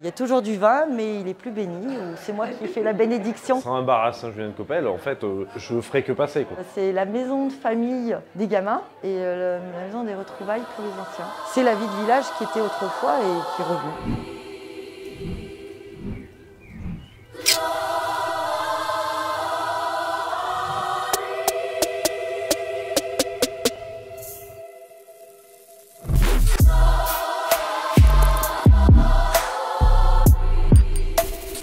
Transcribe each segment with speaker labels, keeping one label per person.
Speaker 1: Il y a toujours du vin, mais il est plus béni, ou c'est moi qui fais la bénédiction.
Speaker 2: C'est un bar à Saint-Julien-de-Copelle, en fait, je ferai que passer, quoi.
Speaker 1: C'est la maison de famille des gamins et la maison des retrouvailles pour les anciens. C'est la vie de village qui était autrefois et qui est revenue.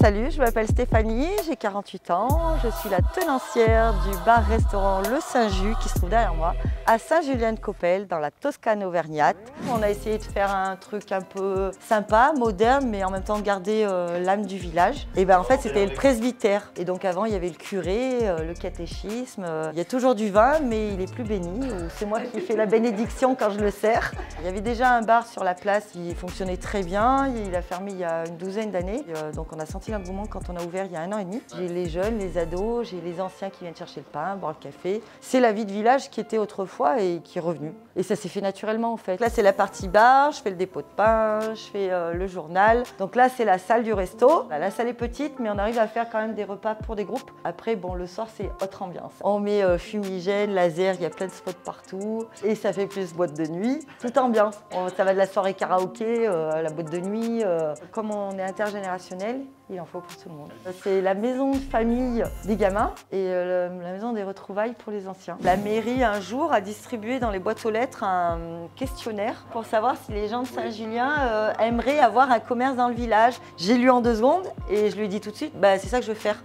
Speaker 1: Salut, je m'appelle Stéphanie, j'ai 48 ans, je suis la tenancière du bar-restaurant Le Saint-Just qui se trouve derrière moi, à Saint-Julien-de-Copelle, dans la Toscane auvergnate. On a essayé de faire un truc un peu sympa, moderne, mais en même temps de garder l'âme du village. Et ben en fait, c'était le presbytère. Et donc avant, il y avait le curé, le catéchisme. Il y a toujours du vin, mais il est plus béni, ou c'est moi qui fais la bénédiction quand je le sers. Il y avait déjà un bar sur la place qui fonctionnait très bien. Il a fermé il y a une douzaine d'années. Donc on a senti l'engouement quand on a ouvert il y a 1 an et demi. J'ai les jeunes, les ados, j'ai les anciens qui viennent chercher le pain, boire le café. C'est la vie de village qui était autrefois et qui est revenue. Et ça s'est fait naturellement en fait. Là c'est la partie bar, je fais le dépôt de pain, je fais le journal. Donc là c'est la salle du resto. La salle est petite mais on arrive à faire quand même des repas pour des groupes. Après bon le soir c'est autre ambiance. On met fumigène, laser, il y a plein de spots partout. Et ça fait plus boîte de nuit, toute ambiance. Ça va de la soirée karaoké à la boîte de nuit. Comme on est intergénérationnel, il en faut pour tout le monde. C'est la maison de famille des gamins et la maison des retrouvailles pour les anciens. La mairie un jour a distribué dans les boîtes aux lettres un questionnaire pour savoir si les gens de Saint-Julien aimeraient avoir un commerce dans le village. J'ai lu en 2 secondes et je lui ai dit tout de suite, bah, c'est ça que je veux faire.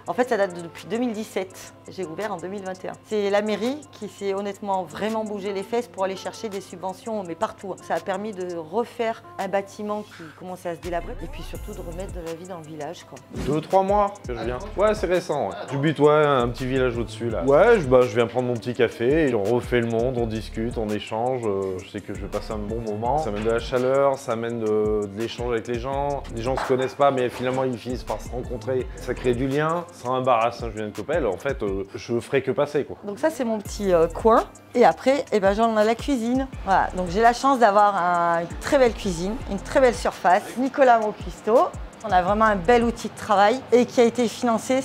Speaker 1: En fait, ça date depuis 2017. J'ai ouvert en 2021. C'est la mairie qui s'est honnêtement vraiment bougé les fesses pour aller chercher des subventions, mais partout. Ça a permis de refaire un bâtiment qui commençait à se délabrer et puis surtout de remettre de la vie dans le village, quoi.
Speaker 2: 2-3 mois que je viens. Ouais, c'est récent. Ouais. J'habite un petit village au-dessus là. Ouais, je viens prendre mon petit café, et on refait le monde, on discute, on échange. Je sais que je vais passer un bon moment. Ça amène de la chaleur, ça amène de l'échange avec les gens. Les gens se connaissent pas, mais finalement ils finissent par se rencontrer. Ça crée du lien. C'est un bar à Saint-Julien-de-Copelle. En fait, je ferai que passer, quoi.
Speaker 1: Donc ça c'est mon petit coin. Et après, j'en ai la cuisine. Voilà, donc j'ai la chance d'avoir une très belle cuisine, une très belle surface. Nicolas Moncuisto. On a vraiment un bel outil de travail et qui a été financé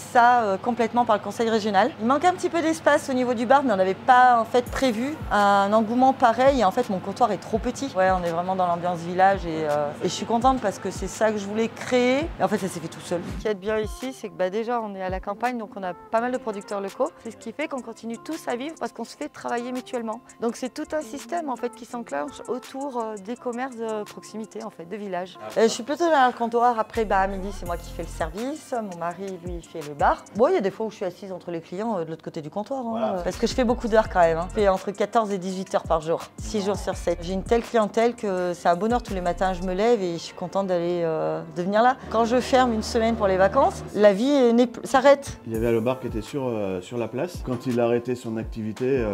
Speaker 1: complètement par le conseil régional. Il manque un petit peu d'espace au niveau du bar, mais on n'avait pas en fait prévu un engouement pareil. Et en fait, mon comptoir est trop petit. Ouais, on est vraiment dans l'ambiance village et je suis contente parce que c'est ça que je voulais créer. Et en fait, ça s'est fait tout seul. Ce qui est bien ici, c'est que déjà, on est à la campagne, donc on a pas mal de producteurs locaux. C'est ce qui fait qu'on continue tous à vivre parce qu'on se fait travailler mutuellement. Donc c'est tout un système en fait qui s'enclenche autour des commerces de proximité, en fait, de village. Je suis plutôt dans le comptoir. Après, à midi, c'est moi qui fais le service. Mon mari, lui, il fait le bar. Bon, il y a des fois où je suis assise entre les clients de l'autre côté du comptoir. Voilà. Parce que je fais beaucoup d'heures quand même. Je fais entre 14 et 18 heures par jour, 6 jours sur 7. J'ai une telle clientèle que c'est un bonheur tous les matins. Je me lève et je suis contente d'aller de venir là. Quand je ferme une semaine pour les vacances, la vie s'arrête.
Speaker 3: Il y avait le bar qui était sur la place. Quand il a arrêté son activité,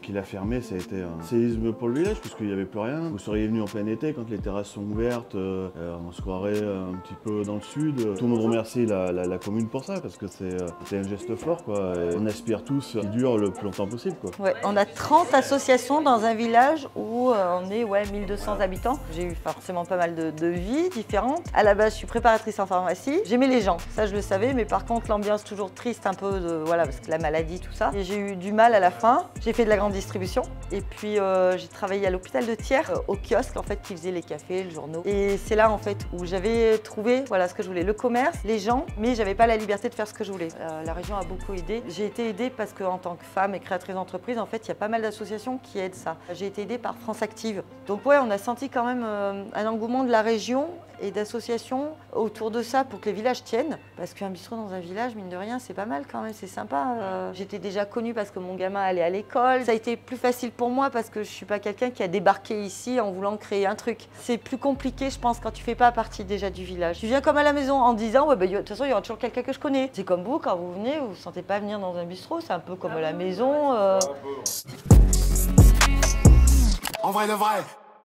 Speaker 3: qu'il a fermé, ça a été un séisme pour le village puisqu'il n'y avait plus rien. Vous seriez venu en plein été quand les terrasses sont ouvertes. On se croirait un petit peu dans le sud. Tout le monde remercie la commune pour ça parce que c'est un geste fort, quoi. Et on aspire tous qu'il dure le plus longtemps possible, quoi.
Speaker 1: Ouais, on a 30 associations dans un village où on est 1200 habitants. J'ai eu forcément pas mal de vies différentes. À la base, je suis préparatrice en pharmacie. J'aimais les gens, ça je le savais, mais par contre l'ambiance toujours triste un peu parce que la maladie, tout ça. Et j'ai eu du mal à la fin. J'ai fait de la grande distribution et puis j'ai travaillé à l'hôpital de Thiers, au kiosque en fait qui faisait les cafés, le journaux. Et c'est là en fait où j'avais trouvé ce que je voulais, le commerce, les gens, mais j'avais pas la liberté de faire ce que je voulais. La région a beaucoup aidé. J'ai été aidée parce qu'en tant que femme et créatrice d'entreprise, en fait, il y a pas mal d'associations qui aident ça. J'ai été aidée par France Active. Donc ouais, on a senti quand même un engouement de la région et d'associations autour de ça pour que les villages tiennent. Parce qu'un bistrot dans un village, mine de rien, c'est pas mal quand même, c'est sympa. J'étais déjà connue parce que mon gamin allait à l'école. Ça a été plus facile pour moi parce que je suis pas quelqu'un qui a débarqué ici en voulant créer un truc. C'est plus compliqué, je pense, quand tu fais pas partie déjà du village. Tu viens comme à la maison en disant, ouais, de toute façon, il y aura toujours quelqu'un que je connais. C'est comme vous, quand vous venez, vous ne sentez pas venir dans un bistrot, c'est un peu comme à la maison.
Speaker 4: En vrai, le vrai.